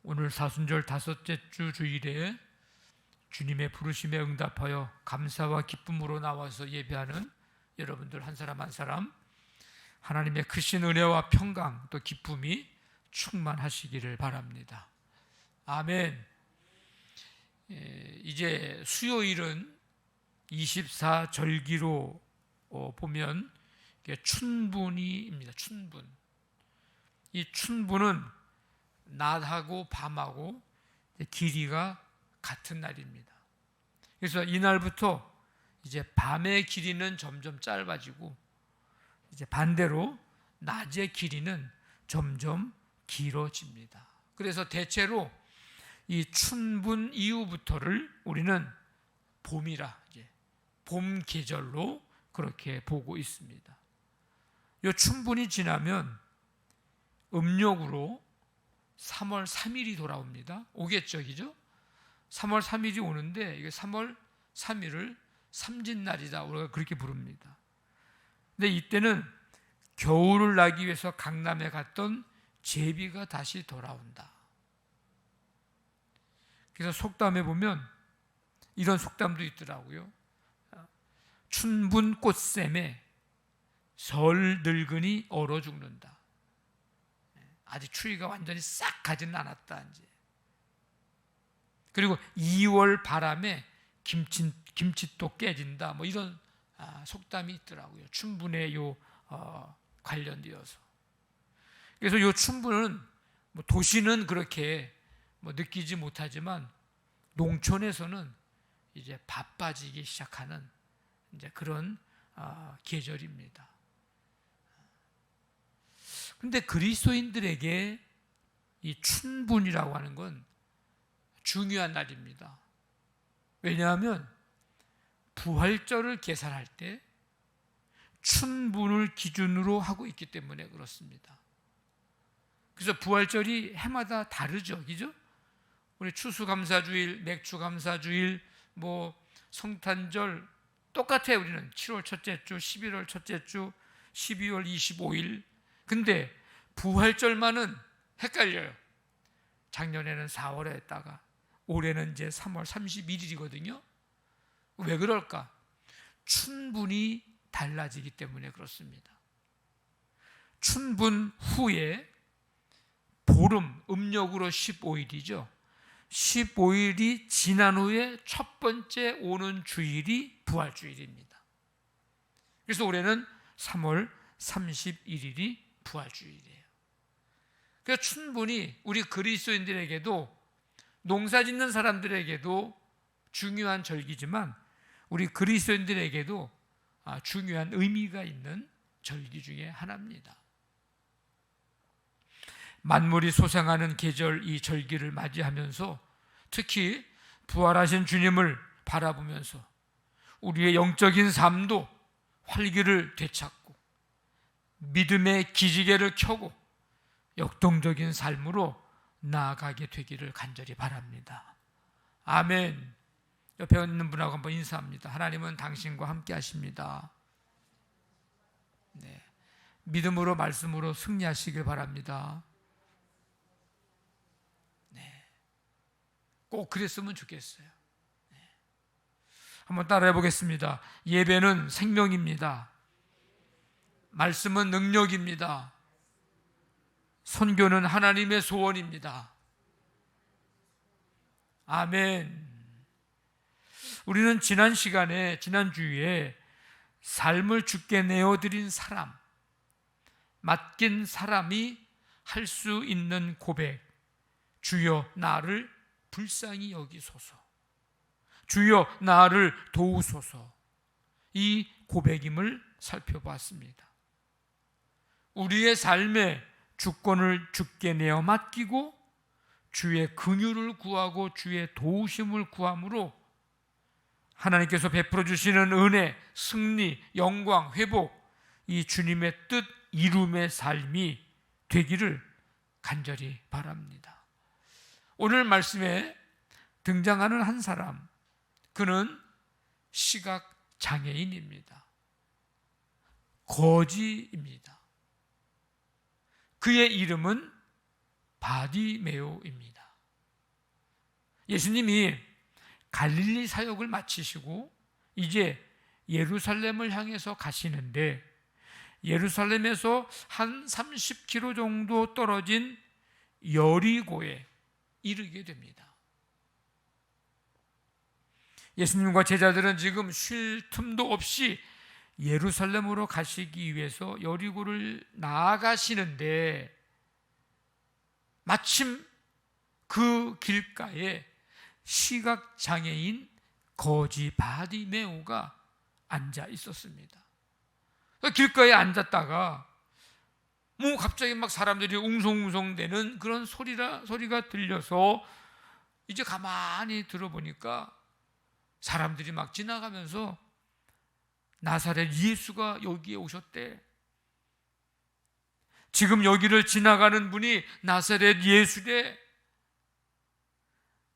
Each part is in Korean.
오늘 사순절 다섯째 주 주일에 주님의 부르심에 응답하여 감사와 기쁨으로 나와서 예배하는 여러분들 한 사람 한 사람 하나님의 크신 은혜와 평강 또 기쁨이 충만하시기를 바랍니다. 아멘. 이제 수요일은 24절기로 보면 춘분이입니다. 춘분. 이 춘분은 낮하고 밤하고 길이가 같은 날입니다. 그래서 이날부터 이제 밤의 길이는 점점 짧아지고 이제 반대로 낮의 길이는 점점 길어집니다. 그래서 대체로 이 춘분 이후부터를 우리는 봄이라 이제 봄 계절로 그렇게 보고 있습니다. 이 춘분이 지나면 음력으로 3월 3일이 돌아옵니다. 오겠죠, 그죠? 3월 3일이 오는데 이게 3월 3일을 삼진날이다 우리가 그렇게 부릅니다. 근데 이때는 겨울을 나기 위해서 강남에 갔던 제비가 다시 돌아온다. 그래서 속담에 보면 이런 속담도 있더라고요. 춘분 꽃샘에 설 늙은이 얼어 죽는다. 아직 추위가 완전히 싹 가지는 않았다. 이제. 그리고 2월 바람에 김치도 깨진다. 뭐 이런 속담이 있더라고요. 춘분에 관련되어서. 그래서 요 춘분은 뭐 도시는 그렇게 뭐 느끼지 못하지만 농촌에서는 이제 바빠지기 시작하는 이제 그런 계절입니다. 근데 그리스도인들에게 이 춘분이라고 하는 건 중요한 날입니다. 왜냐하면 부활절을 계산할 때 춘분을 기준으로 하고 있기 때문에 그렇습니다. 그래서 부활절이 해마다 다르죠, 그죠? 우리 추수감사주일, 맥주감사주일, 뭐 성탄절 똑같아요. 우리는 7월 첫째 주, 11월 첫째 주, 12월 25일. 근데 부활절만은 헷갈려요. 작년에는 4월에 했다가 올해는 이제 3월 31일이거든요. 왜 그럴까? 춘분이 달라지기 때문에 그렇습니다. 춘분 후에 보름, 음력으로 15일이죠. 15일이 지난 후에 첫 번째 오는 주일이 부활주일입니다. 그래서 올해는 3월 31일이 부활주일이에요. 그래서 춘분이 우리 그리스도인들에게도 농사 짓는 사람들에게도 중요한 절기지만 우리 그리스도인들에게도 중요한 의미가 있는 절기 중에 하나입니다. 만물이 소생하는 계절 이 절기를 맞이하면서 특히 부활하신 주님을 바라보면서 우리의 영적인 삶도 활기를 되찾고 믿음의 기지개를 켜고 역동적인 삶으로 나아가게 되기를 간절히 바랍니다. 아멘. 옆에 있는 분하고 한번 인사합니다. 하나님은 당신과 함께 하십니다. 네. 믿음으로 말씀으로 승리하시길 바랍니다. 네. 꼭 그랬으면 좋겠어요. 네. 한번 따라해 보겠습니다. 예배는 생명입니다. 말씀은 능력입니다. 선교는 하나님의 소원입니다. 아멘. 우리는 지난 시간에, 지난주에 삶을 주께 내어드린 사람, 맡긴 사람이 할 수 있는 고백, 주여 나를 불쌍히 여기소서, 주여 나를 도우소서, 이 고백임을 살펴봤습니다. 우리의 삶에 주권을 주께 내어 맡기고 주의 긍휼을 구하고 주의 도우심을 구함으로 하나님께서 베풀어 주시는 은혜, 승리, 영광, 회복, 이 주님의 뜻 이룸의 삶이 되기를 간절히 바랍니다. 오늘 말씀에 등장하는 한 사람, 그는 시각 장애인입니다. 거지입니다. 그의 이름은 바디메오입니다. 예수님이 갈릴리 사역을 마치시고 이제 예루살렘을 향해서 가시는데 예루살렘에서 한 30km 정도 떨어진 여리고에 이르게 됩니다. 예수님과 제자들은 지금 쉴 틈도 없이 예루살렘으로 가시기 위해서 여리고를 나아가시는데 마침 그 길가에 시각장애인 거지 바디메오가 앉아 있었습니다. 길가에 앉았다가 갑자기 막 사람들이 웅성웅성대는 그런 소리가 들려서 이제 가만히 들어보니까 사람들이 막 지나가면서 나사렛 예수가 여기에 오셨대. 지금 여기를 지나가는 분이 나사렛 예수대.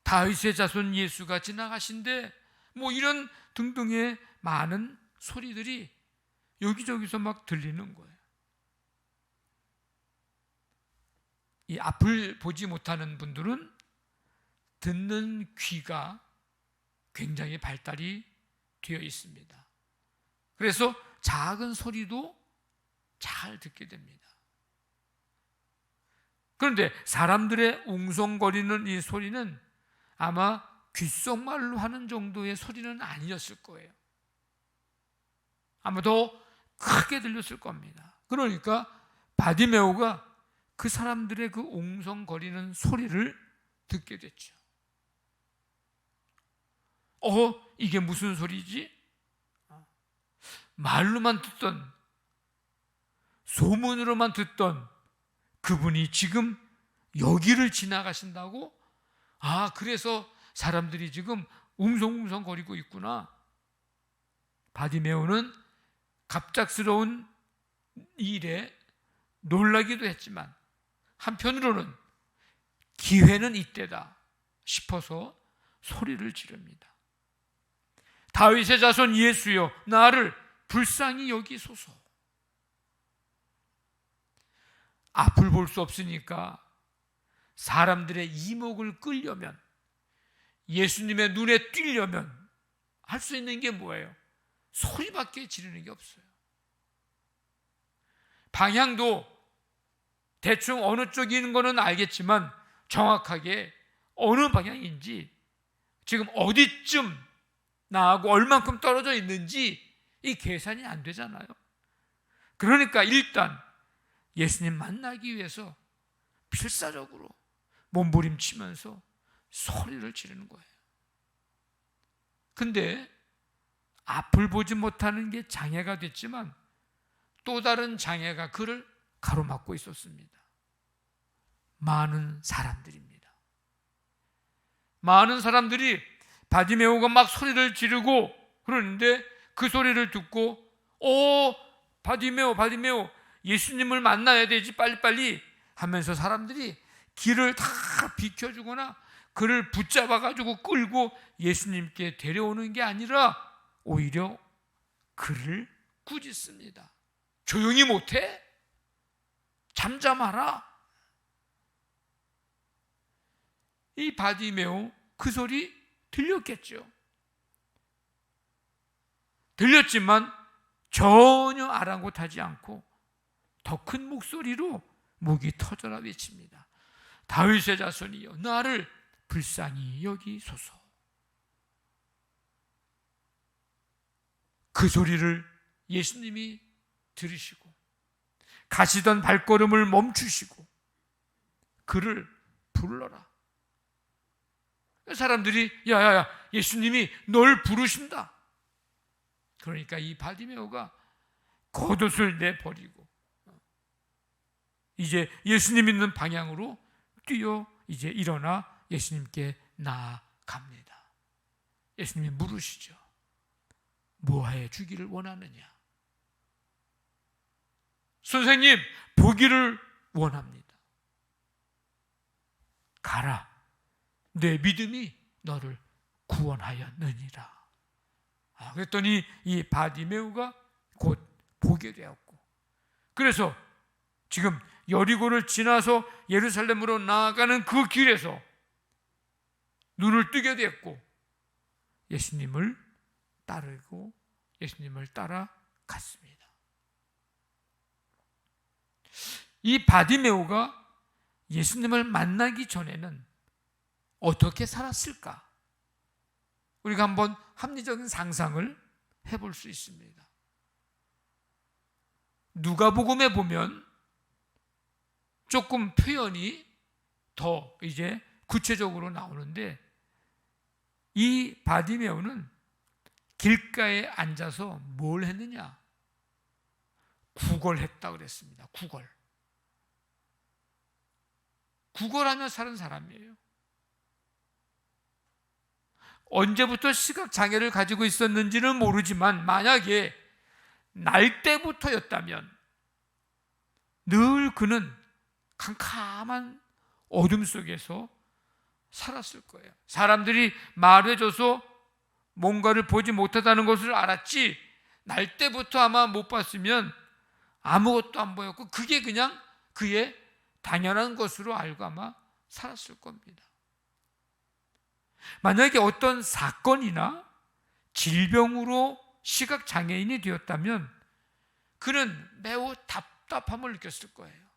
다윗의 자손 예수가 지나가신대. 이런 등등의 많은 소리들이 여기저기서 막 들리는 거예요. 이 앞을 보지 못하는 분들은 듣는 귀가 굉장히 발달이 되어 있습니다. 그래서 작은 소리도 잘 듣게 됩니다. 그런데 사람들의 웅성거리는 이 소리는 아마 귓속말로 하는 정도의 소리는 아니었을 거예요. 아마 더 크게 들렸을 겁니다. 그러니까 바디메오가 그 사람들의 그 웅성거리는 소리를 듣게 됐죠. 이게 무슨 소리지? 말로만 듣던, 소문으로만 듣던 그분이 지금 여기를 지나가신다고? 그래서 사람들이 지금 웅성웅성거리고 있구나. 바디메오는 갑작스러운 일에 놀라기도 했지만 한편으로는 기회는 이때다 싶어서 소리를 지릅니다. 다윗의 자손 예수여, 나를 불쌍히 여기소서. 앞을 볼 수 없으니까 사람들의 이목을 끌려면, 예수님의 눈에 띄려면 할 수 있는 게 뭐예요? 소리밖에 지르는 게 없어요. 방향도 대충 어느 쪽인 거는 알겠지만 정확하게 어느 방향인지, 지금 어디쯤 나하고 얼만큼 떨어져 있는지 이 계산이 안 되잖아요. 그러니까 일단 예수님 만나기 위해서 필사적으로 몸부림치면서 소리를 지르는 거예요. 근데 앞을 보지 못하는 게 장애가 됐지만 또 다른 장애가 그를 가로막고 있었습니다. 많은 사람들입니다. 많은 사람들이 바디메오가 막 소리를 지르고 그러는데 그 소리를 듣고 바디메오 예수님을 만나야 되지 빨리빨리 하면서 사람들이 길을 다 비켜주거나 그를 붙잡아가지고 끌고 예수님께 데려오는 게 아니라 오히려 그를 꾸짖습니다. 조용히 못해? 잠잠하라. 이 바디메오 그 소리 들렸겠죠. 들렸지만 전혀 아랑곳하지 않고 더 큰 목소리로 목이 터져라 외칩니다. 다윗의 자손이여, 나를 불쌍히 여기소서. 그 소리를 예수님이 들으시고 가시던 발걸음을 멈추시고 그를 불러라. 사람들이 야야야, 예수님이 널 부르신다. 그러니까 이 바디메오가 겉옷을 내버리고 이제 예수님 있는 방향으로 뛰어 이제 일어나 예수님께 나아갑니다. 예수님이 물으시죠. 뭐해 주기를 원하느냐? 선생님, 보기를 원합니다. 가라, 내 믿음이 너를 구원하였느니라. 그랬더니 이 바디메오가 곧 보게 되었고, 그래서 지금 여리고를 지나서 예루살렘으로 나아가는 그 길에서 눈을 뜨게 됐고 예수님을 따르고 예수님을 따라갔습니다. 이 바디메오가 예수님을 만나기 전에는 어떻게 살았을까? 우리가 한번 합리적인 상상을 해볼 수 있습니다. 누가복음에 보면 조금 표현이 더 이제 구체적으로 나오는데, 이 바디메오는 길가에 앉아서 뭘 했느냐? 구걸했다 그랬습니다. 구걸하며 사는 사람이에요. 언제부터 시각장애를 가지고 있었는지는 모르지만 만약에 날 때부터였다면 늘 그는 캄캄한 어둠 속에서 살았을 거예요. 사람들이 말해줘서 뭔가를 보지 못하다는 것을 알았지, 날 때부터 아마 못 봤으면 아무것도 안 보였고 그게 그냥 그의 당연한 것으로 알고 아마 살았을 겁니다. 만약에 어떤 사건이나 질병으로 시각장애인이 되었다면 그는 매우 답답함을 느꼈을 거예요.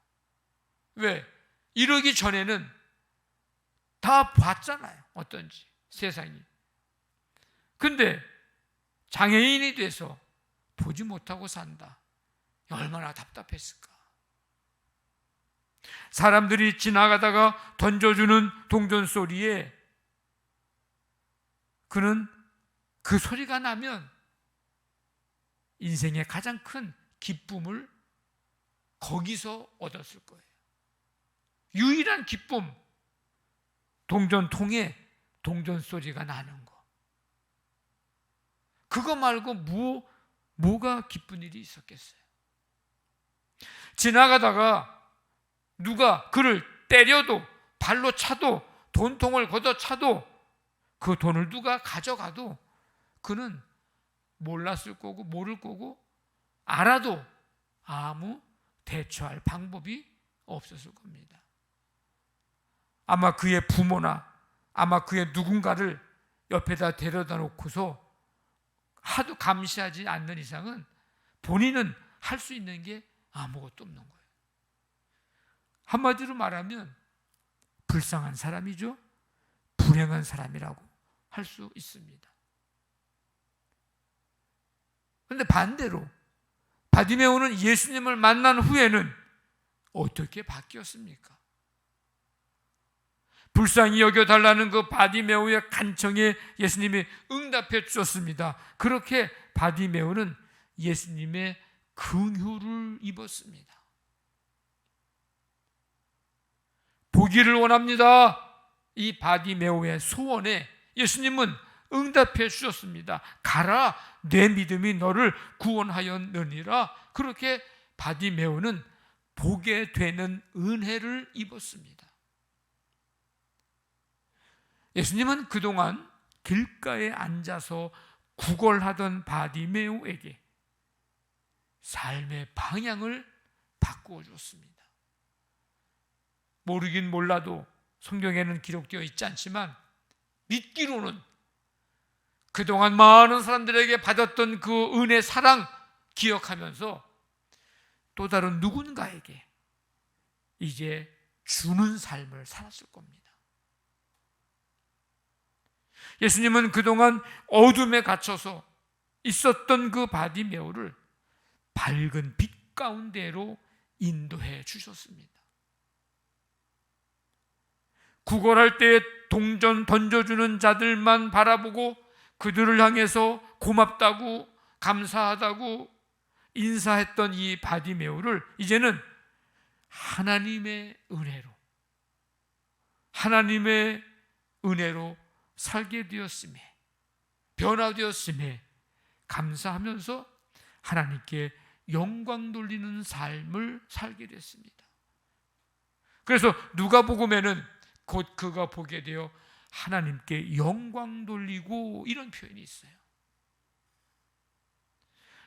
왜? 이러기 전에는 다 봤잖아요. 어떤지 세상이. 근데 장애인이 돼서 보지 못하고 산다. 얼마나 답답했을까. 사람들이 지나가다가 던져주는 동전 소리에 그는 그 소리가 나면 인생의 가장 큰 기쁨을 거기서 얻었을 거예요. 유일한 기쁨, 동전통에 동전 소리가 나는 거. 그거 말고 뭐가 기쁜 일이 있었겠어요? 지나가다가 누가 그를 때려도, 발로 차도, 돈통을 걷어차도, 그 돈을 누가 가져가도 그는 몰랐을 거고 모를 거고 알아도 아무 대처할 방법이 없었을 겁니다. 아마 그의 부모나 아마 그의 누군가를 옆에다 데려다 놓고서 하도 감시하지 않는 이상은 본인은 할 수 있는 게 아무것도 없는 거예요. 한마디로 말하면 불쌍한 사람이죠. 불행한 사람이라고 할 수 있습니다. 그런데 반대로 바디메오는 예수님을 만난 후에는 어떻게 바뀌었습니까? 불쌍히 여겨달라는 그 바디메오의 간청에 예수님이 응답해 주셨습니다. 그렇게 바디메오는 예수님의 긍휼을 입었습니다. 보기를 원합니다. 이 바디메오의 소원에 예수님은 응답해 주셨습니다. 가라, 내 믿음이 너를 구원하였느니라. 그렇게 바디메오는 보게 되는 은혜를 입었습니다. 예수님은 그동안 길가에 앉아서 구걸하던 바디메오에게 삶의 방향을 바꾸어 줬습니다. 모르긴 몰라도 성경에는 기록되어 있지 않지만 믿기로는 그동안 많은 사람들에게 받았던 그 은혜, 사랑 기억하면서 또 다른 누군가에게 이제 주는 삶을 살았을 겁니다. 예수님은 그동안 어둠에 갇혀서 있었던 그 바디메오를 밝은 빛 가운데로 인도해 주셨습니다. 구걸할 때 동전 던져주는 자들만 바라보고 그들을 향해서 고맙다고 감사하다고 인사했던 이 바디메오를 이제는 하나님의 은혜로 살게 되었음에, 변화되었음에 감사하면서 하나님께 영광 돌리는 삶을 살게 됐습니다. 그래서 누가복음에는 곧 그가 보게 되어 하나님께 영광 돌리고 이런 표현이 있어요.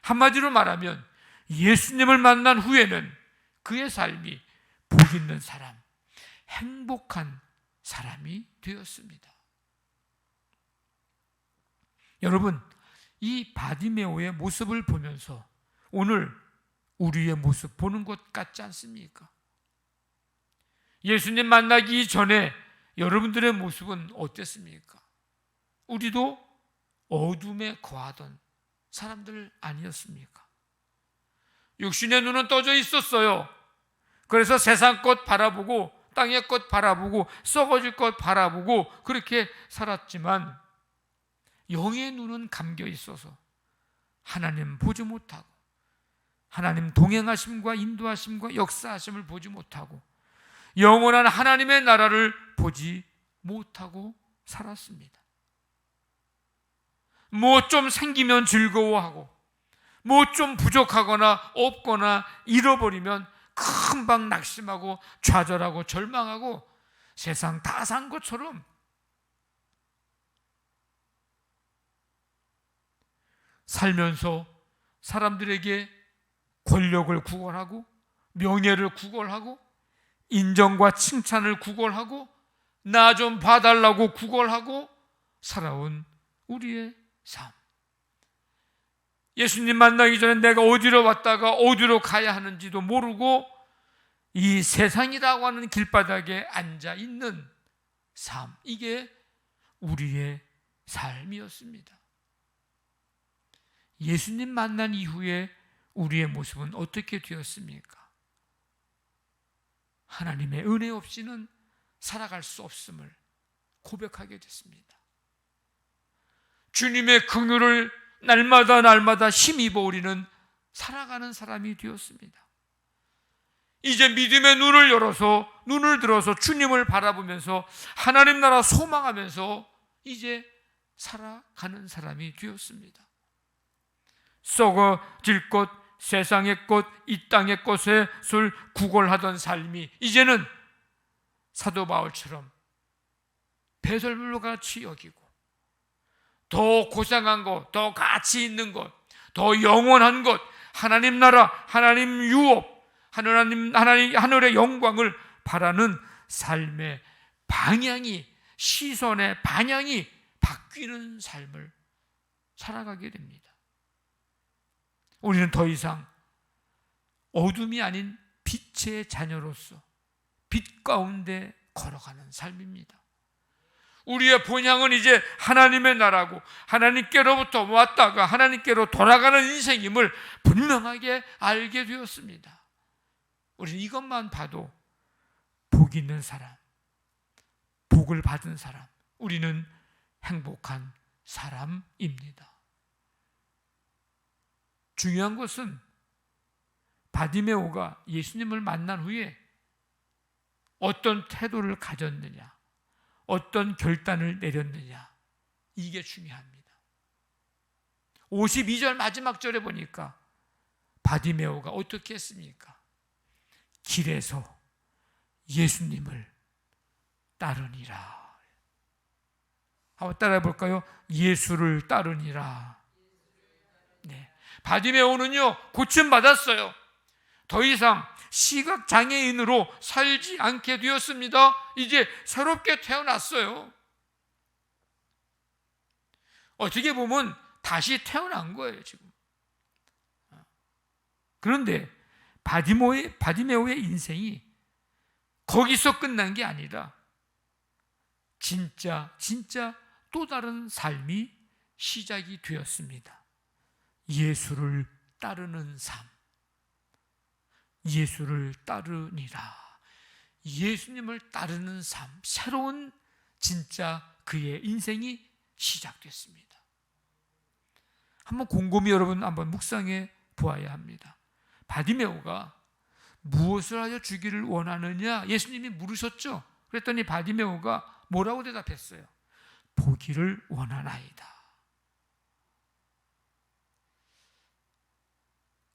한마디로 말하면 예수님을 만난 후에는 그의 삶이 복 있는 사람, 행복한 사람이 되었습니다. 여러분, 이 바디메오의 모습을 보면서 오늘 우리의 모습 보는 것 같지 않습니까? 예수님 만나기 전에 여러분들의 모습은 어땠습니까? 우리도 어둠에 거하던 사람들 아니었습니까? 육신의 눈은 떠져 있었어요. 그래서 세상 것 바라보고 땅의 것 바라보고 썩어질 것 바라보고 그렇게 살았지만 영의 눈은 감겨 있어서 하나님 보지 못하고 하나님 동행하심과 인도하심과 역사하심을 보지 못하고 영원한 하나님의 나라를 보지 못하고 살았습니다. 뭐 좀 생기면 즐거워하고 뭐 좀 부족하거나 없거나 잃어버리면 금방 낙심하고 좌절하고 절망하고 세상 다 산 것처럼 살면서 사람들에게 권력을 구걸하고 명예를 구걸하고 인정과 칭찬을 구걸하고 나 좀 봐달라고 구걸하고 살아온 우리의 삶. 예수님 만나기 전에 내가 어디로 왔다가 어디로 가야 하는지도 모르고 이 세상이라고 하는 길바닥에 앉아 있는 삶, 이게 우리의 삶이었습니다. 예수님 만난 이후에 우리의 모습은 어떻게 되었습니까? 하나님의 은혜 없이는 살아갈 수 없음을 고백하게 됐습니다. 주님의 긍휼을 날마다 힘입어 우리는 살아가는 사람이 되었습니다. 이제 믿음의 눈을 들어서 주님을 바라보면서 하나님 나라 소망하면서 이제 살아가는 사람이 되었습니다. 썩어질 것, 세상의 것, 이 땅의 것을 구걸하던 삶이 이제는 사도 바울처럼 배설물과 같이 여기고 더 고상한 것, 더 가치 있는 것, 더 영원한 것, 하나님 나라, 하나님 유업, 하늘의 영광을 바라는 삶의 방향이, 시선의 방향이 바뀌는 삶을 살아가게 됩니다. 우리는 더 이상 어둠이 아닌 빛의 자녀로서 빛 가운데 걸어가는 삶입니다. 우리의 본향은 이제 하나님의 나라고 하나님께로부터 왔다가 하나님께로 돌아가는 인생임을 분명하게 알게 되었습니다. 우리는 이것만 봐도 복 있는 사람, 복을 받은 사람, 우리는 행복한 사람입니다. 중요한 것은 바디메오가 예수님을 만난 후에 어떤 태도를 가졌느냐, 어떤 결단을 내렸느냐, 이게 중요합니다. 52절 마지막 절에 보니까 바디메오가 어떻게 했습니까? 길에서 예수님을 따르니라. 한번 따라해 볼까요? 예수를 따르니라. 네. 바디메오는요, 고침받았어요. 더 이상 시각장애인으로 살지 않게 되었습니다. 이제 새롭게 태어났어요. 어떻게 보면 다시 태어난 거예요, 지금. 그런데 바디메오의 인생이 거기서 끝난 게 아니라 진짜 또 다른 삶이 시작이 되었습니다. 예수를 따르는 삶. 예수를 따르니라. 예수님을 따르는 삶, 새로운 진짜 그의 인생이 시작됐습니다. 한번 곰곰이 여러분 한번 묵상해 보아야 합니다. 바디메오가 무엇을 하여 주기를 원하느냐 예수님이 물으셨죠. 그랬더니 바디메오가 뭐라고 대답했어요? 보기를 원하나이다.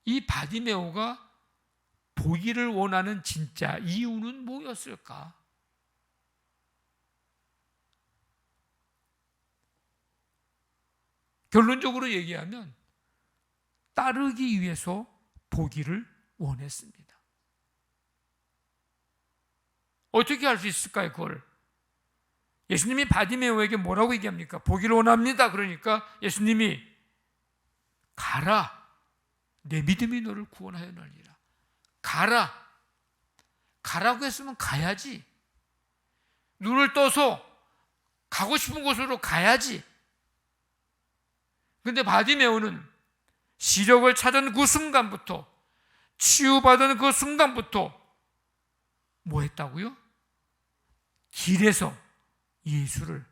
이 바디메오가 보기를 원하는 진짜 이유는 뭐였을까? 결론적으로 얘기하면 따르기 위해서 보기를 원했습니다. 어떻게 할 수 있을까요, 그걸? 예수님이 바디메오에게 뭐라고 얘기합니까? 보기를 원합니다. 그러니까 예수님이 가라, 내 믿음이 너를 구원하였느니라. 가라고 했으면 가야지. 눈을 떠서 가고 싶은 곳으로 가야지. 근데 바디메오는 시력을 찾은 그 순간부터, 치유받은 그 순간부터 뭐 했다고요? 길에서 예수를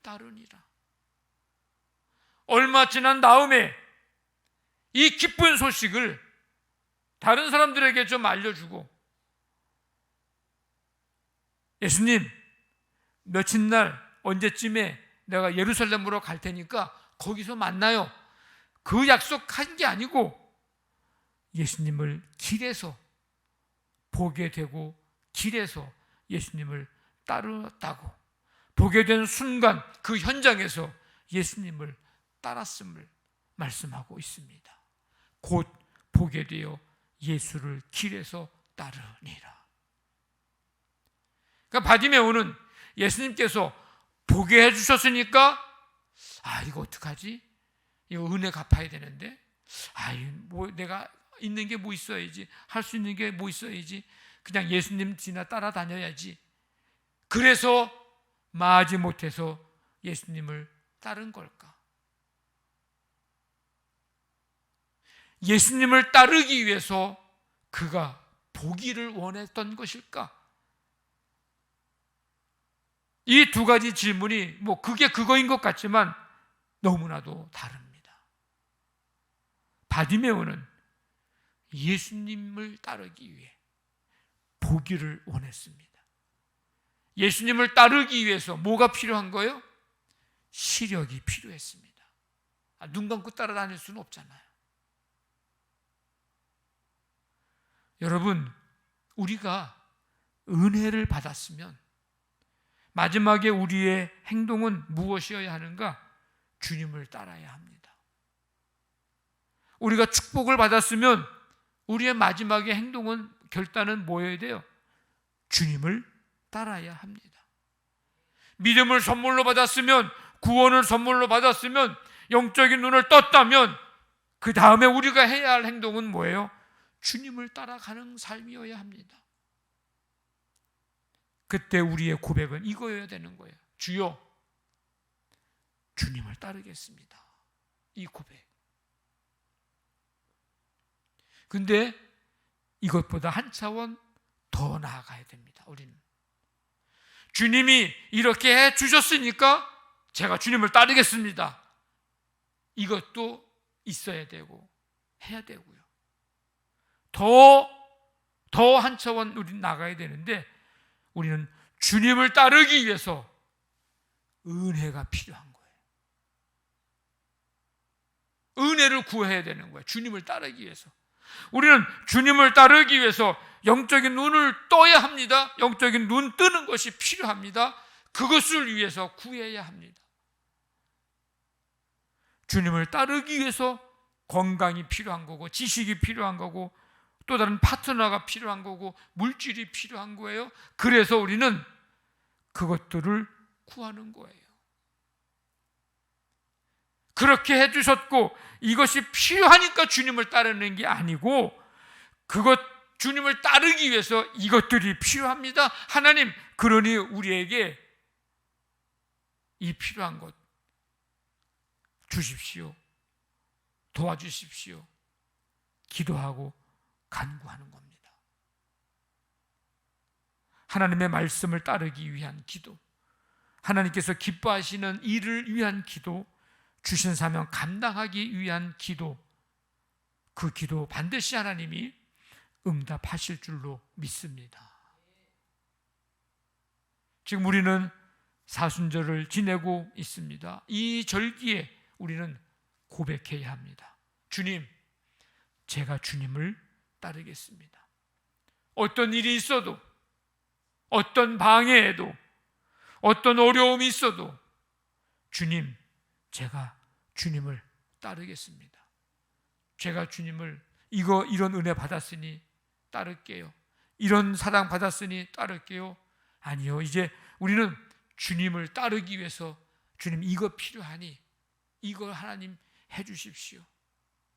따르니라. 얼마 지난 다음에 이 기쁜 소식을 다른 사람들에게 좀 알려주고, 예수님, 며칠 날 언제쯤에 내가 예루살렘으로 갈 테니까 거기서 만나요. 그 약속한 게 아니고 예수님을 길에서 보게 되고 길에서 예수님을 따르었다고, 보게 된 순간 그 현장에서 예수님을 따랐음을 말씀하고 있습니다. 곧 보게 되어 예수를 길에서 따르니라. 그러니까 바디메오는 예수님께서 보게 해주셨으니까 이거 어떡하지? 이거 은혜 갚아야 되는데, 뭐 내가 있는 게 뭐 있어야지, 할 수 있는 게 뭐 있어야지, 그냥 예수님 지나 따라다녀야지. 그래서 마지 못해서 예수님을 따른 걸까? 예수님을 따르기 위해서 그가 보기를 원했던 것일까? 이 두 가지 질문이 뭐 그게 그거인 것 같지만 너무나도 다릅니다. 바디메오는 예수님을 따르기 위해 보기를 원했습니다. 예수님을 따르기 위해서 뭐가 필요한 거예요? 시력이 필요했습니다. 눈 감고 따라다닐 수는 없잖아요. 여러분, 우리가 은혜를 받았으면 마지막에 우리의 행동은 무엇이어야 하는가? 주님을 따라야 합니다. 우리가 축복을 받았으면 우리의 마지막의 행동은, 결단은 뭐여야 돼요? 주님을 따라야 합니다. 믿음을 선물로 받았으면, 구원을 선물로 받았으면, 영적인 눈을 떴다면 그 다음에 우리가 해야 할 행동은 뭐예요? 주님을 따라가는 삶이어야 합니다. 그때 우리의 고백은 이거여야 되는 거예요. 주여, 주님을 따르겠습니다. 이 고백. 근데 이것보다 한 차원 더 나아가야 됩니다. 우리는 주님이 이렇게 해 주셨으니까 제가 주님을 따르겠습니다. 이것도 있어야 되고 해야 되고요. 더 한 차원 우리는 나가야 되는데, 우리는 주님을 따르기 위해서 은혜가 필요한 거예요. 은혜를 구해야 되는 거예요. 주님을 따르기 위해서. 우리는 주님을 따르기 위해서 영적인 눈을 떠야 합니다. 영적인 눈 뜨는 것이 필요합니다. 그것을 위해서 구해야 합니다. 주님을 따르기 위해서 건강이 필요한 거고, 지식이 필요한 거고, 또 다른 파트너가 필요한 거고, 물질이 필요한 거예요. 그래서 우리는 그것들을 구하는 거예요. 그렇게 해주셨고 이것이 필요하니까 주님을 따르는 게 아니고, 주님을 따르기 위해서 이것들이 필요합니다. 하나님, 그러니 우리에게 이 필요한 것 주십시오. 도와주십시오. 기도하고 간구하는 겁니다. 하나님의 말씀을 따르기 위한 기도, 하나님께서 기뻐하시는 일을 위한 기도, 주신 사명 감당하기 위한 기도, 그 기도 반드시 하나님이 응답하실 줄로 믿습니다. 지금 우리는 사순절을 지내고 있습니다. 이 절기에 우리는 고백해야 합니다. 주님, 제가 주님을 따르겠습니다. 어떤 일이 있어도, 어떤 방해에도, 어떤 어려움이 있어도 주님, 제가 주님을 따르겠습니다. 제가 주님을 이런 은혜 받았으니 따를게요. 이런 사랑 받았으니 따를게요. 아니요, 이제 우리는 주님을 따르기 위해서 주님 이거 필요하니 이거 하나님 해주십시오.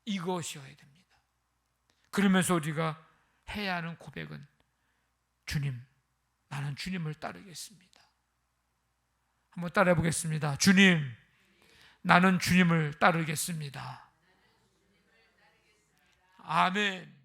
이것이어야 됩니다. 그러면서 우리가 해야 하는 고백은 주님, 나는 주님을 따르겠습니다. 한번 따라해 보겠습니다. 주님, 나는 주님을 따르겠습니다. 아멘.